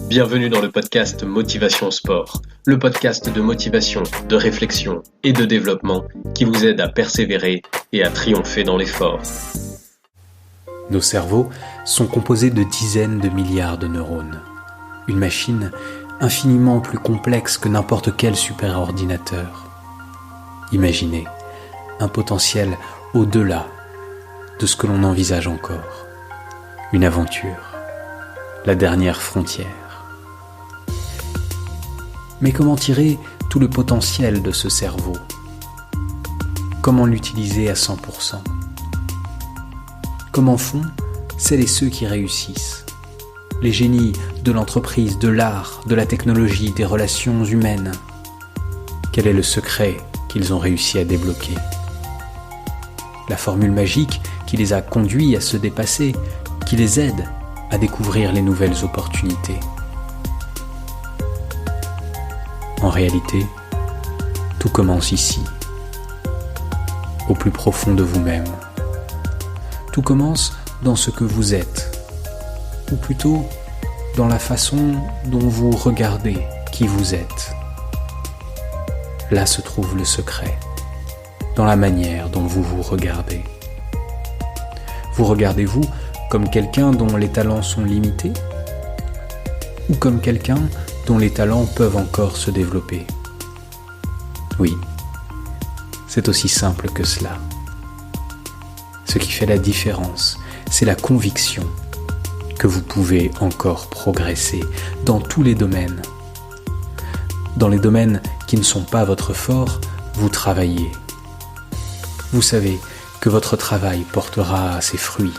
Bienvenue dans le podcast Motivation Sport, le podcast de motivation, de réflexion et de développement qui vous aide à persévérer et à triompher dans l'effort. Nos cerveaux sont composés de dizaines de milliards de neurones. Une machine infiniment plus complexe que n'importe quel superordinateur. Imaginez un potentiel au-delà de ce que l'on envisage encore. Une aventure, la dernière frontière. Mais comment tirer tout le potentiel de ce cerveau ? Comment l'utiliser à 100% ? Comment font celles et ceux qui réussissent ? Les génies de l'entreprise, de l'art, de la technologie, des relations humaines. Quel est le secret qu'ils ont réussi à débloquer ? La formule magique qui les a conduits à se dépasser, qui les aide à découvrir les nouvelles opportunités. En réalité, tout commence ici, au plus profond de vous-même. Tout commence dans ce que vous êtes, ou plutôt dans la façon dont vous regardez qui vous êtes. Là se trouve le secret, dans la manière dont vous vous regardez. Vous regardez-vous comme quelqu'un dont les talents sont limités, ou comme quelqu'un dont les talents peuvent encore se développer? Oui, c'est aussi simple que cela. Ce qui fait la différence, c'est la conviction que vous pouvez encore progresser dans tous les domaines. Dans les domaines qui ne sont pas votre fort, vous travaillez. Vous savez que votre travail portera ses fruits,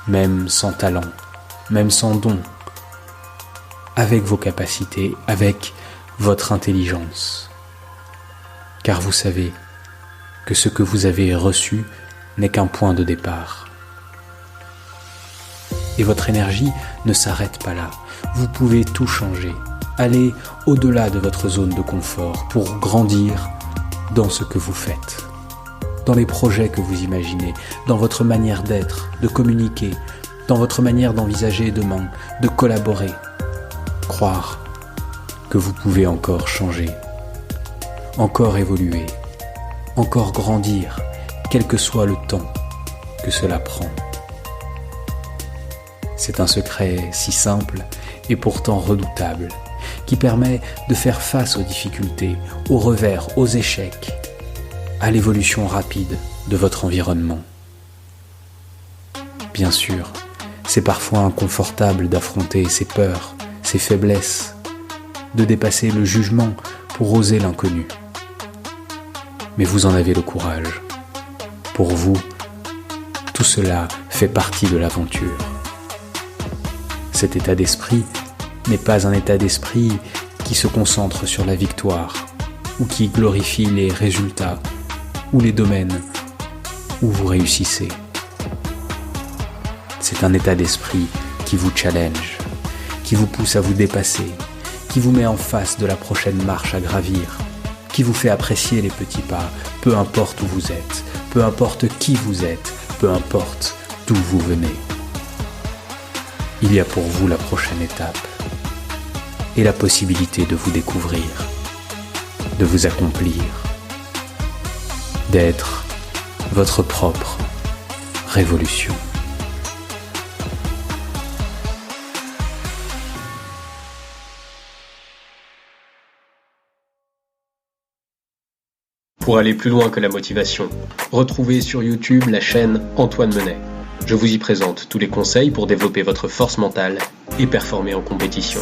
même sans talent, même sans don, avec vos capacités, avec votre intelligence. Car vous savez que ce que vous avez reçu n'est qu'un point de départ. Et votre énergie ne s'arrête pas là. Vous pouvez tout changer, aller au-delà de votre zone de confort pour grandir dans ce que vous faites, dans les projets que vous imaginez, dans votre manière d'être, de communiquer, dans votre manière d'envisager demain, de collaborer. Croire que vous pouvez encore changer, encore évoluer, encore grandir, quel que soit le temps que cela prend. C'est un secret si simple et pourtant redoutable, qui permet de faire face aux difficultés, aux revers, aux échecs, à l'évolution rapide de votre environnement. Bien sûr, c'est parfois inconfortable d'affronter ses peurs, ses faiblesses, de dépasser le jugement pour oser l'inconnu. Mais vous en avez le courage. Pour vous, tout cela fait partie de l'aventure. Cet état d'esprit n'est pas un état d'esprit qui se concentre sur la victoire ou qui glorifie les résultats ou les domaines où vous réussissez. C'est un état d'esprit qui vous challenge, qui vous pousse à vous dépasser, qui vous met en face de la prochaine marche à gravir, qui vous fait apprécier les petits pas, peu importe où vous êtes, peu importe qui vous êtes, peu importe d'où vous venez. Il y a pour vous la prochaine étape et la possibilité de vous découvrir, de vous accomplir, d'être votre propre révolution. Pour aller plus loin que la motivation, retrouvez sur YouTube la chaîne Antoine Menet. Je vous y présente tous les conseils pour développer votre force mentale et performer en compétition.